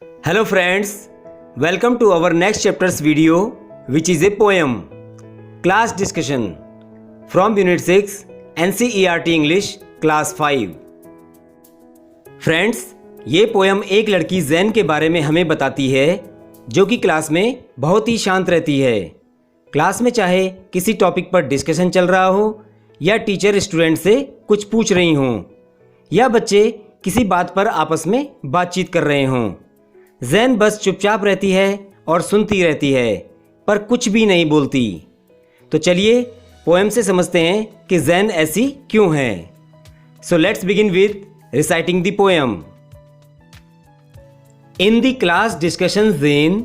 Hello friends, welcome to our next chapter's video which is a poem. Class discussion from Unit 6 NCERT English Class 5. Friends, ये poem एक लड़की ज़ैन के बारे में हमें बताती है जो कि क्लास में बहुत ही शांत रहती है। क्लास में चाहे किसी टॉपिक पर डिस्कशन चल रहा हो या टीचर स्टूडेंट से कुछ पूछ रही हों या बच्चे किसी बात पर आपस में बातचीत कर रहे हों, ज़ैन बस चुपचाप रहती है और सुनती रहती है पर कुछ भी नहीं बोलती। तो चलिए पोएम से समझते हैं कि ज़ैन ऐसी क्यों है। So let's begin with reciting the poem. In the class discussion, Zain,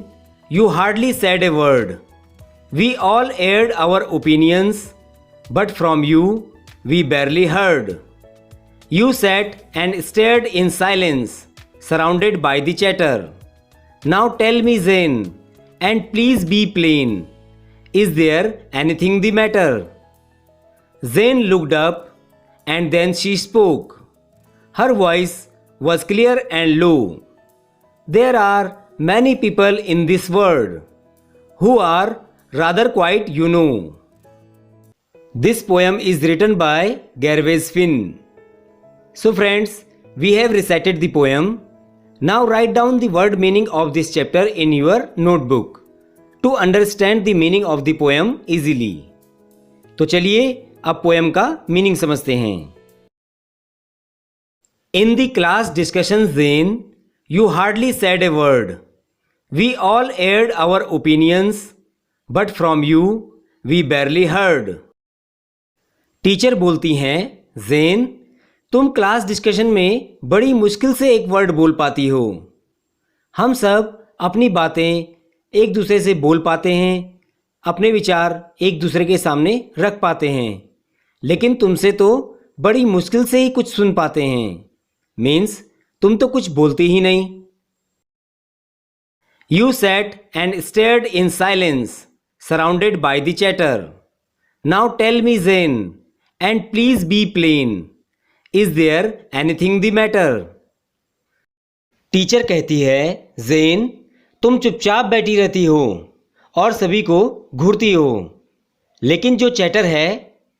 you hardly said a word. We all aired our opinions, but from you we barely heard. You sat and stared in silence, surrounded by the chatter. Now tell me, Zain, and please be plain. Is there anything the matter? Zain looked up, and then she spoke. Her voice was clear and low. There are many people in this world who are rather quiet, you know. This poem is written by Gervase Finn. So friends, we have recited the poem. Now write down the word meaning of this chapter in your notebook to understand the meaning of the poem easily. तो चलिए अब poem का meaning समझते हैं। In the class discussion, Zain, you hardly said a word. We all aired our opinions, but from you we barely heard. Teacher बोलती हैं, Zen, तुम class discussion में बड़ी मुश्किल से एक वर्ड बोल पाती हो। हम सब अपनी बातें एक दूसरे से बोल पाते हैं, अपने विचार एक दूसरे के सामने रख पाते हैं, लेकिन तुमसे तो बड़ी मुश्किल से ही कुछ सुन पाते हैं। मीन्स तुम तो कुछ बोलती ही नहीं। You sat and stared in silence, surrounded by the chatter. Now tell me, Zain, and please be plain. Is there anything the matter? Teacher कहती है, ज़ेन, तुम चुपचाप बैठी रहती हो और सभी को घूरती हो, लेकिन जो चैटर है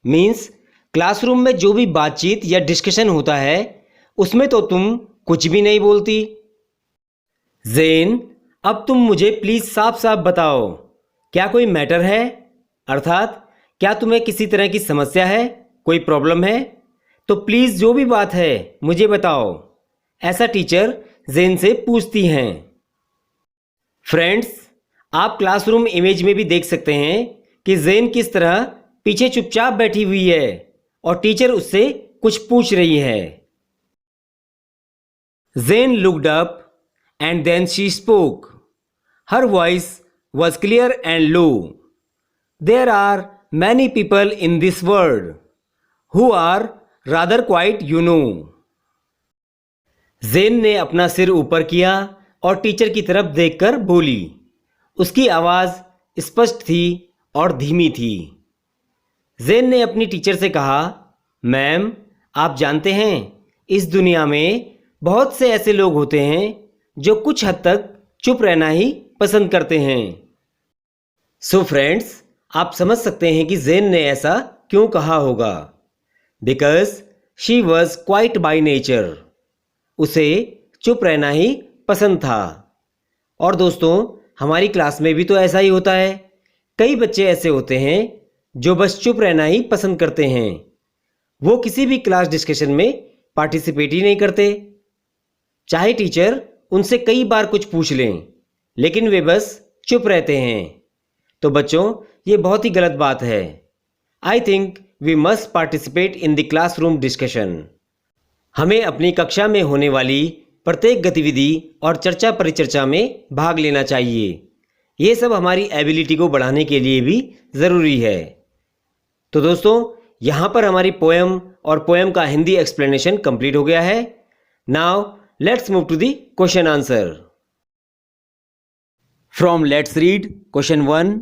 मीन्स क्लासरूम में जो भी बातचीत या डिस्कशन होता है उसमें तो तुम कुछ भी नहीं बोलती। ज़ेन, अब तुम मुझे प्लीज़ साफ साफ बताओ, क्या कोई मैटर है? अर्थात क्या तुम्हें किसी तरह की समस्या है, कोई प्रॉब्लम है? तो प्लीज़ जो भी बात है मुझे बताओ, ऐसा टीचर ज़ेन से पूछती हैं। फ्रेंड्स, आप क्लासरूम इमेज में भी देख सकते हैं कि ज़ेन किस तरह पीछे चुपचाप बैठी हुई है और टीचर उससे कुछ पूछ रही है। Zen looked up and then she spoke. Her voice was clear and low. There are many people in this world who are rather quiet, you know. Zen ने अपना सिर ऊपर किया और टीचर की तरफ देखकर बोली। उसकी आवाज़ स्पष्ट थी और धीमी थी। ज़ेन ने अपनी टीचर से कहा, मैम, आप जानते हैं इस दुनिया में बहुत से ऐसे लोग होते हैं जो कुछ हद तक चुप रहना ही पसंद करते हैं। सो फ्रेंड्स, आप समझ सकते हैं कि ज़ेन ने ऐसा क्यों कहा होगा। Because she was quite by nature. उसे चुप रहना ही पसंद था। और दोस्तों, हमारी क्लास में भी तो ऐसा ही होता है। कई बच्चे ऐसे होते हैं जो बस चुप रहना ही पसंद करते हैं। वो किसी भी क्लास डिस्कशन में पार्टिसिपेट ही नहीं करते, चाहे टीचर उनसे कई बार कुछ पूछ लें, लेकिन वे बस चुप रहते हैं। तो बच्चों, ये बहुत ही गलत बात है। I think we must participate in the classroom discussion. हमें अपनी कक्षा में होने वाली प्रत्येक गतिविधि और चर्चा परिचर्चा में भाग लेना चाहिए। ये सब हमारी एबिलिटी को बढ़ाने के लिए भी ज़रूरी है। तो दोस्तों, यहाँ पर हमारी पोएम और पोएम का हिंदी एक्सप्लेनेशन कंप्लीट हो गया है। Now let's move to the question answer. From let's read question 1,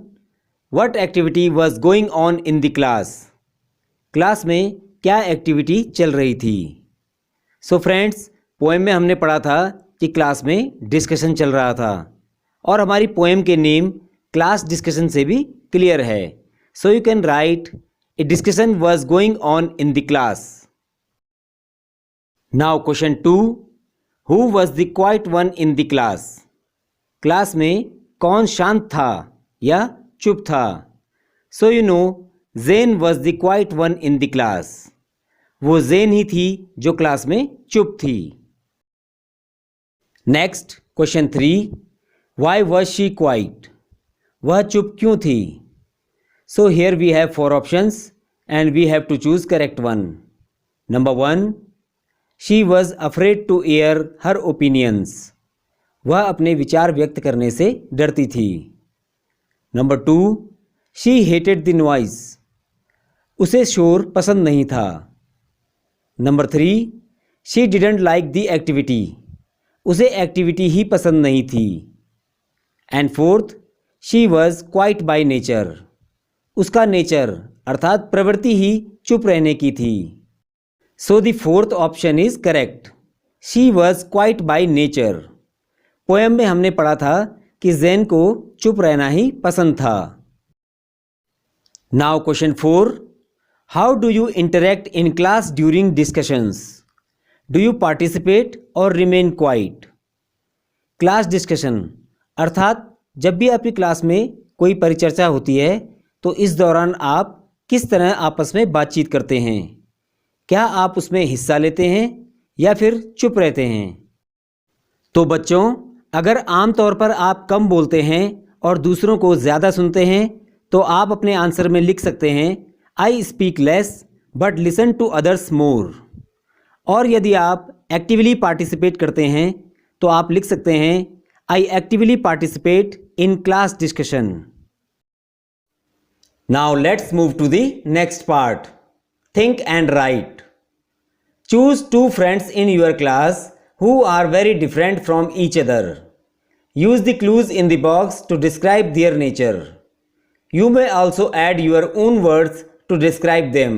what activity was going on in the class? Class में क्या एक्टिविटी चल रही थी? सो फ्रेंड्स, पोएम में हमने पढ़ा था कि क्लास में डिस्कशन चल रहा था और हमारी पोएम के नेम क्लास डिस्कशन से भी क्लियर है. So you can write a discussion was going on in the class. Now question 2. Who was the quiet one in the class? Class में कौन शांत था या चुप था? So you know Zen was the quiet one in the class. वो Zen ही थी जो क्लास में चुप थी. Next question 3. Why was she quiet? वह चुप क्यों थी? So here we have 4 options and we have to choose correct one. Number 1, she was afraid to air her opinions. वह अपने विचार व्यक्त करने से डरती थी. Number 2, she hated the noise. उसे शोर पसंद नहीं था. Number 3, she didn't like the activity. उसे एक्टिविटी ही पसंद नहीं थी. And 4th, she was quiet by nature. उसका नेचर अर्थात प्रवृत्ति ही चुप रहने की थी. So the 4th option is correct. She was quiet by nature. Poem में हमने पढ़ा था कि ज़ेन को चुप रहना ही पसंद था. Now question 4. How do you interact in class during discussions? Do you participate और रिमेन क्वाइट? क्लास डिस्कशन अर्थात जब भी आपकी क्लास में कोई परिचर्चा होती है तो इस दौरान आप किस तरह आपस में बातचीत करते हैं? क्या आप उसमें हिस्सा लेते हैं या फिर चुप रहते हैं? तो बच्चों, अगर आम तौर पर आप कम बोलते हैं और दूसरों को ज़्यादा सुनते हैं तो आप अपने आंसर में लिख सकते हैं I speak less but listen to others more. और यदि आप एक्टिवली पार्टिसिपेट करते हैं तो आप लिख सकते हैं I actively participate in class discussion. Now let's move to the next part. Think and write. Choose 2 friends in your class who are very different from each other. Use the clues in the box to describe their nature. You may also add your own words to describe them.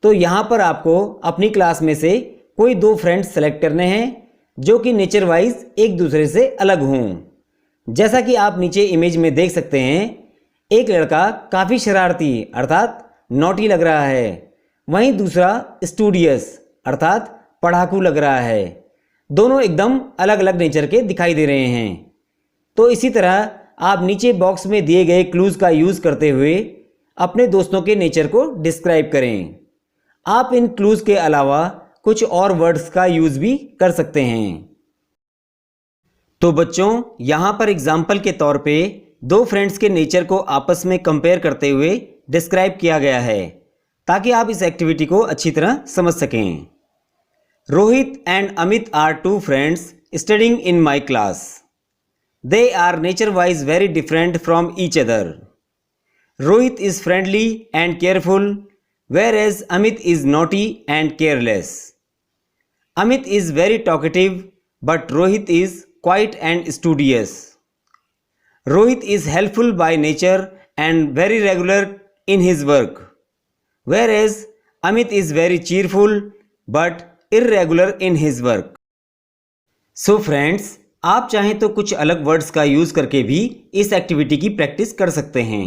तो यहाँ पर आपको अपनी class में से कोई 2 friends select करने हैं जो कि नेचर वाइज एक दूसरे से अलग हों. जैसा कि आप नीचे इमेज में देख सकते हैं, एक लड़का काफ़ी शरारती अर्थात नॉटी लग रहा है, वहीं दूसरा स्टूडियस अर्थात पढ़ाकू लग रहा है. दोनों एकदम अलग अलग नेचर के दिखाई दे रहे हैं. तो इसी तरह आप नीचे बॉक्स में दिए गए क्लूज़ का यूज़ करते हुए अपने दोस्तों के नेचर को डिस्क्राइब करें. आप इन क्लूज़ के अलावा कुछ और वर्ड्स का यूज़ भी कर सकते हैं. तो बच्चों, यहाँ पर एग्जाम्पल के तौर पे 2 फ्रेंड्स के नेचर को आपस में कंपेयर करते हुए डिस्क्राइब किया गया है ताकि आप इस एक्टिविटी को अच्छी तरह समझ सकें. Rohit and Amit are 2 friends studying in my class. They are nature-wise very different from each other. Rohit is friendly and careful, whereas Amit is naughty and careless. Amit is very talkative, but Rohit is quiet and studious. Rohit is helpful by nature and very regular in his work, whereas Amit is very cheerful, but irregular in his work. So friends, आप चाहें तो कुछ अलग words का use करके भी इस activity की प्रैक्टिस कर सकते हैं.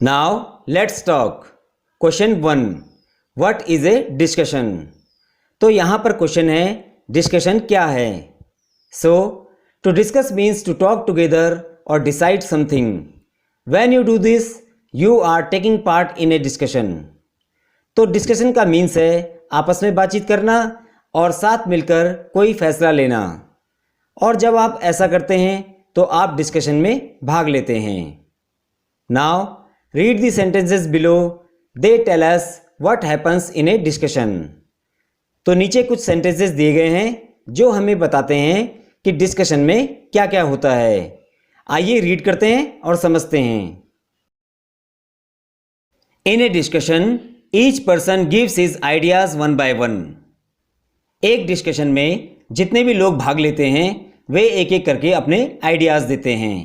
Now let's talk. Question 1. What is a discussion? तो यहाँ पर क्वेश्चन है डिस्कशन क्या है. So to discuss means to talk together or decide something. When you do this, you are taking part in a discussion. तो discussion का means है आपस में बातचीत करना और साथ मिलकर कोई फैसला लेना. और जब आप ऐसा करते हैं तो आप डिस्कशन में भाग लेते हैं. Now read the sentences below. They tell us what happens in a discussion. तो नीचे कुछ सेंटेंसेस दिए गए हैं जो हमें बताते हैं कि डिस्कशन में क्या क्या होता है. आइए रीड करते हैं और समझते हैं. In a discussion each person gives his ideas one by one. एक डिस्कशन में जितने भी लोग भाग लेते हैं वे एक एक करके अपने आइडियाज देते हैं.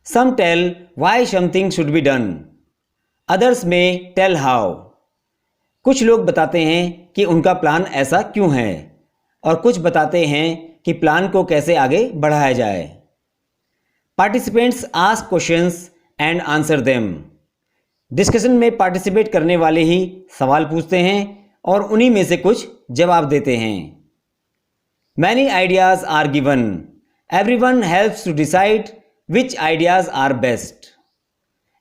Some tell why something should be done. Others may tell how. कुछ लोग बताते हैं कि उनका प्लान ऐसा क्यों है. और कुछ बताते हैं कि प्लान को कैसे आगे बढ़ाया जाए। Participants ask questions and answer them. Discussion में पार्टिसिपेट करने वाले ही सवाल पूछते हैं और उन्हीं में से कुछ जवाब देते हैं। Many ideas are given, everyone helps to decide which ideas are best.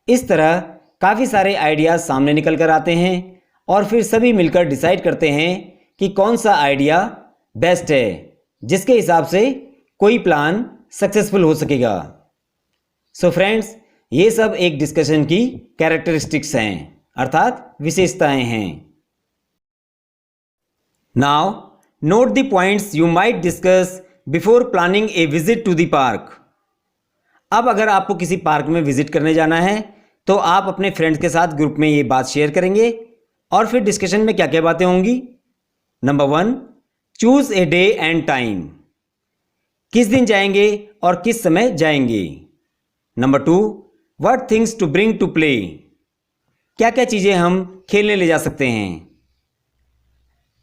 इस तरह काफ़ी सारे आइडियाज़ सामने निकल कर आते हैं और फिर सभी मिलकर डिसाइड करते हैं कि कौन सा आइडिया बेस्ट है, जिसके हिसाब से कोई प्लान सक्सेसफुल हो सकेगा। सो फ्रेंड्स, ये सब एक डिस्कशन की कैरेक्टरिस्टिक्स हैं, अर्थात विशेषताएं हैं। Now note the points you might discuss before planning a visit to the park. अब अगर आपको किसी पार्क में विजिट करने जाना है तो आप अपने फ्रेंड्स के साथ ग्रुप में ये बात शेयर करेंगे और फिर डिस्कशन में क्या क्या बातें होंगी। Number 1, choose a day and time. किस दिन जाएंगे और किस समय जाएंगे। Number 2, what things to bring to play. क्या क्या चीज़ें हम खेलने ले जा सकते हैं।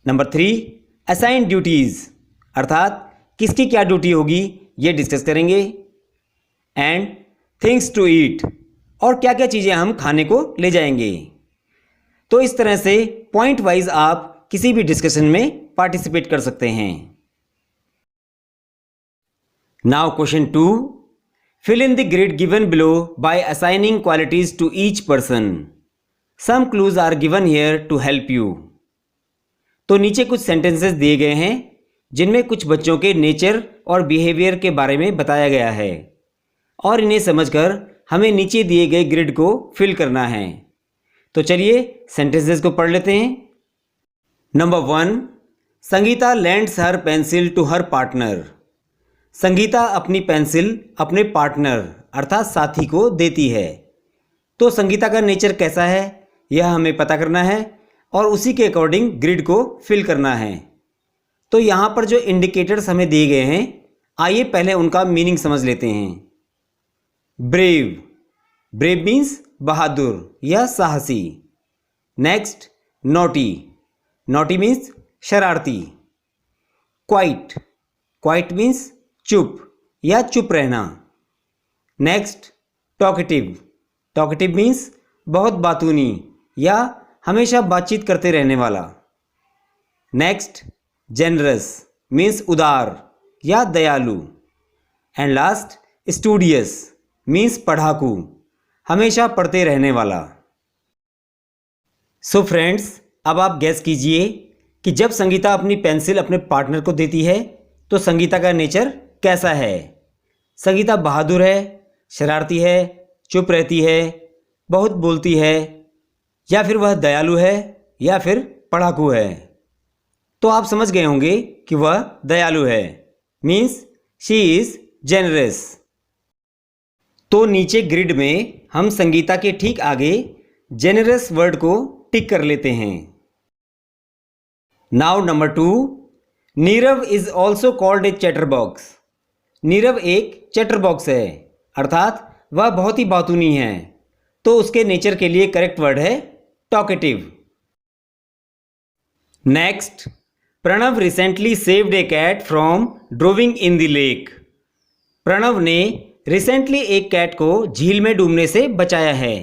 नंबर 3, असाइन ड्यूटीज़, अर्थात किसकी क्या ड्यूटी होगी ये डिस्कस करेंगे। एंड थिंग्स टू ईट, और क्या क्या चीज़ें हम खाने को ले जाएंगे। तो इस तरह से पॉइंट वाइज आप किसी भी डिस्कशन में पार्टिसिपेट कर सकते हैं। Now question 2, fill in the grid given below by assigning qualities to each person. Some clues are given here to help you. तो नीचे कुछ सेंटेंसेस दिए गए हैं जिनमें कुछ बच्चों के नेचर और बिहेवियर के बारे में बताया गया है और इन्हें समझकर हमें नीचे दिए गए ग्रिड को फिल करना है। तो चलिए सेंटेंसेस को पढ़ लेते हैं। Number 1, Sangeeta lends her pencil to her partner. Sangeeta अपनी पेंसिल अपने पार्टनर अर्थात साथी को देती है। तो संगीता का नेचर कैसा है यह हमें पता करना है और उसी के अकॉर्डिंग ग्रिड को फिल करना है। तो यहाँ पर जो इंडिकेटर्स हमें दिए गए हैं, आइए पहले उनका मीनिंग समझ लेते हैं। ब्रेव, ब्रेव मीन्स बहादुर या साहसी। नेक्स्ट, नॉटी, नॉटी मीन्स शरारती। क्वाइट, क्वाइट मीन्स चुप या चुप रहना। नेक्स्ट, टॉकेटिव, टॉकेटिव मीन्स बहुत बातूनी या हमेशा बातचीत करते रहने वाला। नेक्स्ट, जेनरस मीन्स उदार या दयालु। एंड लास्ट, स्टूडियस मीन्स पढ़ाकू, हमेशा पढ़ते रहने वाला। सो फ्रेंड्स, अब आप गैस कीजिए कि जब संगीता अपनी पेंसिल अपने पार्टनर को देती है तो संगीता का नेचर कैसा है। संगीता बहादुर है, शरारती है, चुप रहती है, बहुत बोलती है, या फिर वह दयालु है या फिर पढ़ाकू है। तो आप समझ गए होंगे कि वह दयालु है, मीन्स शी इज जेनरस। तो नीचे ग्रिड में हम संगीता के ठीक आगे जेनरस वर्ड को टिक कर लेते हैं। Now number 2, Nirav is also called a chatterbox. Nirav एक चैटरबॉक्स है, अर्थात वह बहुत ही बातूनी है। तो उसके नेचर के लिए करेक्ट वर्ड है talkative. Next, Pranav recently saved a cat from drowning in the lake. Pranav ने रिसेंटली एक कैट को झील में डूबने से बचाया है।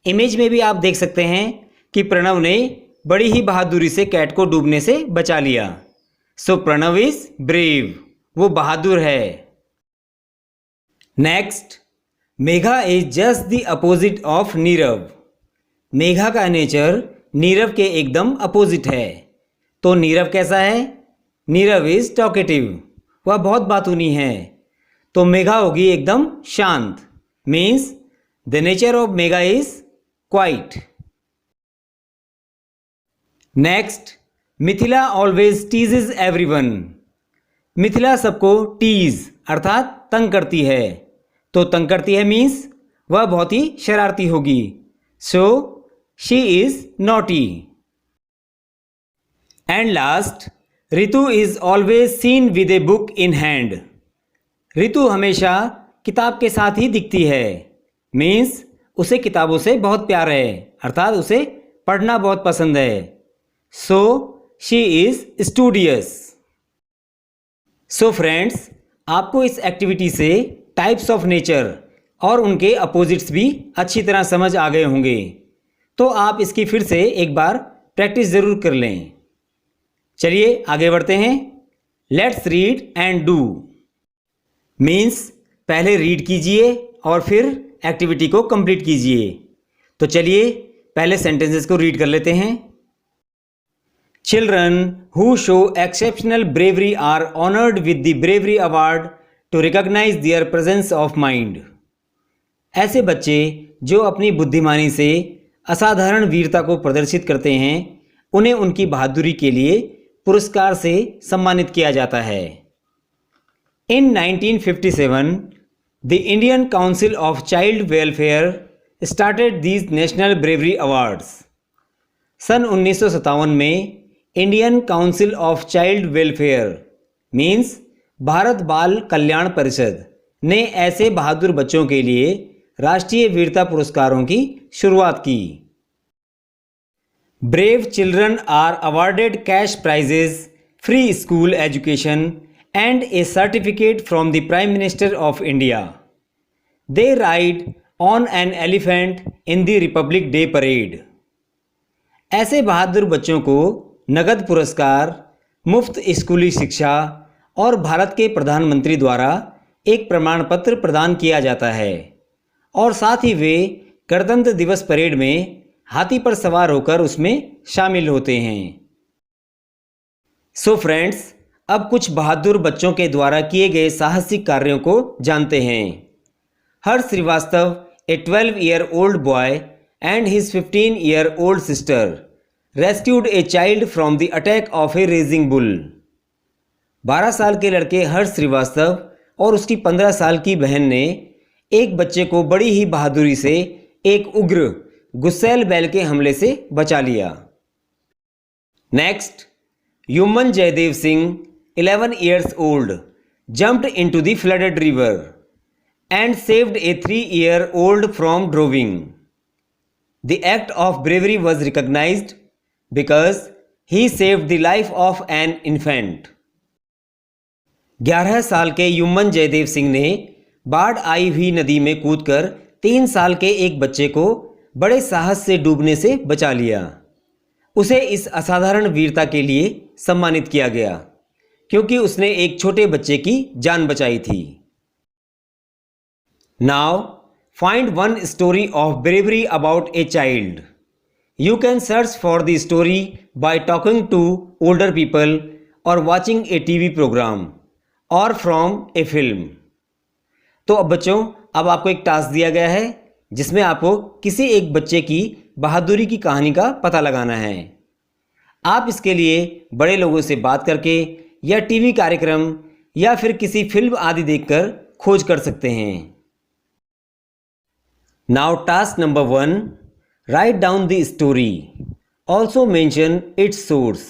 इमेज में भी आप देख सकते हैं कि प्रणव ने बड़ी ही बहादुरी से कैट को डूबने से बचा लिया। सो प्रणव इज ब्रेव, वो बहादुर है। Next, Megha is just the opposite of Nirav. Megha का नेचर नीरव के एकदम अपोजिट है। तो नीरव कैसा है? नीरव इज टॉकेटिव, वह बहुत बातूनी है। तो मेघा होगी एकदम शांत, means the nature of Megha is quiet. Next, Mithila always teases everyone. Mithila सबको टीज अर्थात तंग करती है। तो तंग करती है मीन्स वह बहुत ही शरारती होगी। So she is naughty. And last, Ritu is always seen with a book in hand. Ritu हमेशा किताब के साथ ही दिखती है, मीन्स उसे किताबों से बहुत प्यार है, अर्थात उसे पढ़ना बहुत पसंद है। So she is studious. So friends, आपको इस एक्टिविटी से टाइप्स ऑफ नेचर और उनके अपोजिट्स भी अच्छी तरह समझ आ गए होंगे। तो आप इसकी फिर से एक बार प्रैक्टिस ज़रूर कर लें। चलिए आगे बढ़ते हैं। Let's read and do means पहले रीड कीजिए और फिर एक्टिविटी को कंप्लीट कीजिए। तो चलिए पहले सेंटेंसेस को रीड कर लेते हैं। Children who show exceptional bravery are honoured with the bravery award to recognise their presence of mind. ऐसे बच्चे जो अपनी बुद्धिमानी से असाधारण वीरता को प्रदर्शित करते हैं, उन्हें उनकी बहादुरी के लिए पुरस्कार से सम्मानित किया जाता है। In 1957, the Indian Council of Child Welfare started these national bravery awards. सन 1957 में Indian Council of Child Welfare means Bharat Bal Kalyan परिषद ने ऐसे बहादुर बच्चों के लिए राष्ट्रीय वीरता पुरस्कारों की शुरुआत की। Brave children are awarded cash prizes, free school education and a certificate from the prime minister of India. They ride on an elephant in the Republic Day parade. ऐसे बहादुर बच्चों को नगद पुरस्कार, मुफ्त स्कूली शिक्षा और भारत के प्रधानमंत्री द्वारा एक प्रमाण पत्र प्रदान किया जाता है और साथ ही वे गणतंत्र दिवस परेड में हाथी पर सवार होकर उसमें शामिल होते हैं। सो फ्रेंड्स, अब कुछ बहादुर बच्चों के द्वारा किए गए साहसिक कार्यों को जानते हैं। हर्ष श्रीवास्तव, ए 12-year-old boy and his 15-year-old sister rescued a child from the attack of a raging bull। 12 साल के लड़के हर्ष श्रीवास्तव और उसकी 15 साल की बहन ने एक बच्चे को बड़ी ही बहादुरी से एक उग्र गुस्सैल बैल के हमले से बचा लिया। Next, Yuman Jaydev Singh, 11 years old, jumped into the flooded river and saved a 3-year-old from drowning. The act of bravery was recognized because he saved the life of an infant. 11 साल के युमन जयदेव सिंह ने बाढ़ आई हुई नदी में कूदकर 3 साल के एक बच्चे को बड़े साहस से डूबने से बचा लिया। उसे इस असाधारण वीरता के लिए सम्मानित किया गया क्योंकि उसने एक छोटे बच्चे की जान बचाई थी। Now find one story of bravery about a child. You can search for the story by talking to older people और वॉचिंग ए टीवी प्रोग्राम और फ्रॉम ए फिल्म। तो अब बच्चों, अब आपको एक टास्क दिया गया है जिसमें आपको किसी एक बच्चे की बहादुरी की कहानी का पता लगाना है। आप इसके लिए बड़े लोगों से बात करके या टीवी कार्यक्रम या फिर किसी फिल्म आदि देखकर खोज कर सकते हैं। Now task number 1, write down the story, also mention it's source.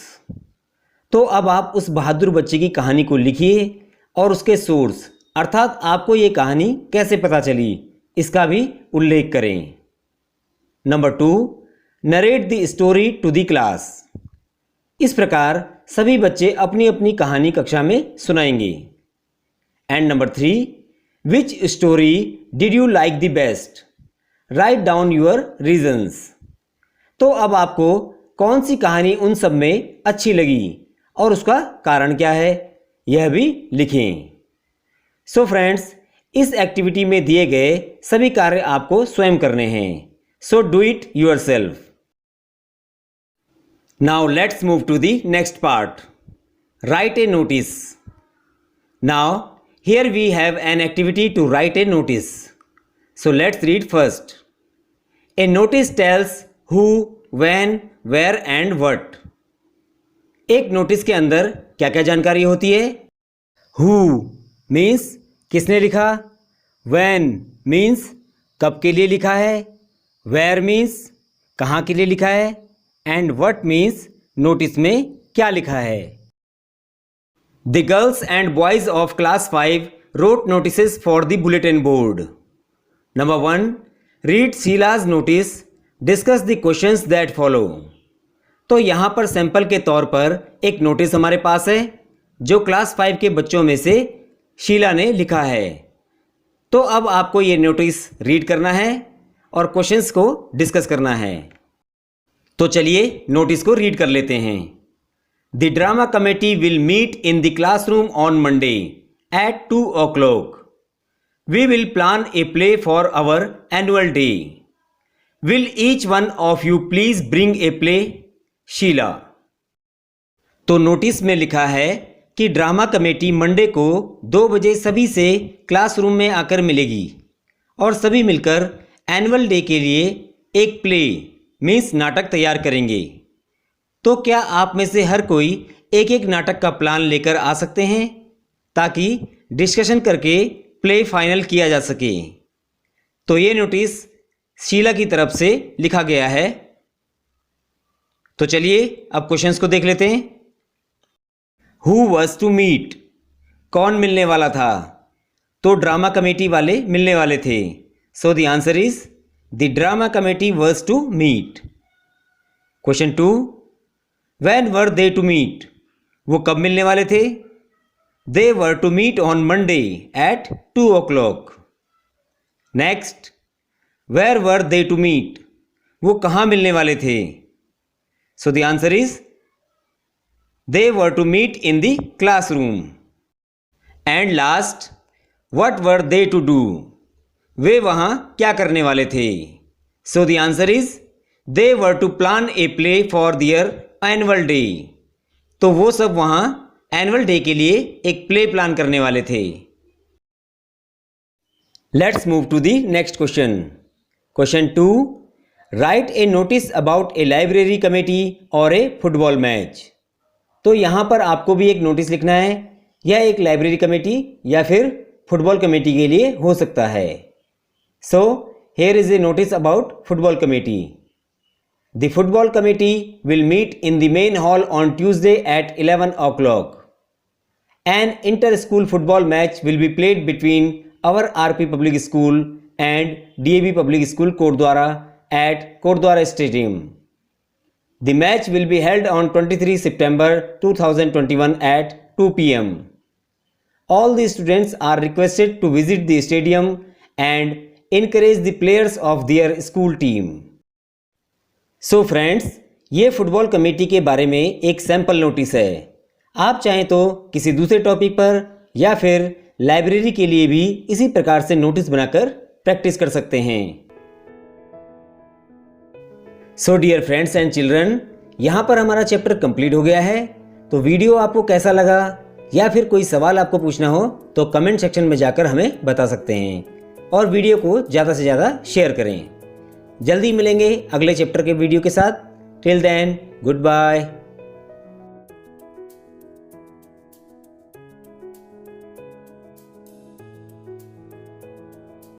तो अब आप उस बहादुर बच्चे की कहानी को लिखिए और उसके सोर्स अर्थात आपको ये कहानी कैसे पता चली इसका भी उल्लेख करें। Number 2, narrate the story to the class. इस प्रकार सभी बच्चे अपनी अपनी कहानी कक्षा में सुनाएंगे। And number 3, which story did you like the best? Write down your reasons. तो अब आपको कौन सी कहानी उन सब में अच्छी लगी और उसका कारण क्या है, यह भी लिखें। सो फ्रेंड्स, इस एक्टिविटी में दिए गए सभी कार्य आपको स्वयं करने हैं। So do it yourself. Now let's move to the next part, write a notice. Now here we have an activity to write a notice. So let's read first. A notice tells who, when, where and what. एक notice के अंदर क्या क्या जानकारी होती है? Who means किसने लिखा, व्हेन मीन्स कब के लिए लिखा है, वेयर मीन्स कहाँ के लिए लिखा है, एंड व्हाट मीन्स नोटिस में क्या लिखा है। The girls and boys of class 5 wrote notices for the bulletin board. Number 1, read Sheila's notice, discuss the questions that follow. तो यहाँ पर सैंपल के तौर पर एक नोटिस हमारे पास है जो क्लास 5 के बच्चों में से शीला ने लिखा है। तो अब आपको ये नोटिस रीड करना है और क्वेश्चंस को डिस्कस करना है। तो चलिए नोटिस को रीड कर लेते हैं। The drama committee will meet in the classroom on Monday at 2 o'clock. We will plan a play for our annual day. Will each one of you please bring a play? Sheela. तो notice में लिखा है कि drama committee Monday को 2 बजे सभी से classroom में आकर मिलेगी और सभी मिलकर एनुअल डे के लिए एक प्ले मीन्स नाटक तैयार करेंगे। तो क्या आप में से हर कोई एक एक नाटक का प्लान लेकर आ सकते हैं ताकि डिस्कशन करके प्ले फाइनल किया जा सके। तो ये नोटिस शीला की तरफ से लिखा गया है। तो चलिए अब क्वेश्चंस को देख लेते हैं। हु वाज टू मीट, कौन मिलने वाला था? तो ड्रामा कमेटी वाले मिलने वाले थे। So the answer is the drama committee was to meet. Question 2, when were they to meet, वो कब मिलने वाले थे? They were to meet on Monday at 2 o'clock. Next, where were they to meet, वो कहाँ मिलने वाले थे? So the answer is they were to meet in the classroom. And last, what were they to do, वे वहाँ क्या करने वाले थे? So the answer is they were to plan a play for their annual day. तो वो सब वहाँ एनुअल डे के लिए एक प्ले प्लान करने वाले थे। Let's move to the next question. Question 2, write a notice about a library committee और ए फुटबॉल मैच। तो यहाँ पर आपको भी एक नोटिस लिखना है। यह एक लाइब्रेरी कमेटी या फिर फुटबॉल कमेटी के लिए हो सकता है। So here is a notice about football committee. The football committee will meet in the main hall on Tuesday at 11 o'clock. An inter-school football match will be played between our RP Public School and DAV Public School Kordwara at Kordwara Stadium. The match will be held on 23 September 2021 at 2 p.m. All the students are requested to visit the stadium and encourage the players of their school team. So friends, ये football committee के बारे में एक sample notice है। आप चाहें तो किसी दूसरे टॉपिक पर या फिर लाइब्रेरी के लिए भी इसी प्रकार से नोटिस बनाकर प्रैक्टिस कर सकते हैं। So dear friends and children, यहाँ पर हमारा चैप्टर कंप्लीट हो गया है। तो वीडियो आपको कैसा लगा या फिर कोई सवाल आपको पूछना हो तो कमेंट सेक्शन में जाकर हमें बता सकते हैं और वीडियो को ज़्यादा से ज़्यादा शेयर करें। जल्दी मिलेंगे अगले चैप्टर के वीडियो के साथ। Till then, good bye.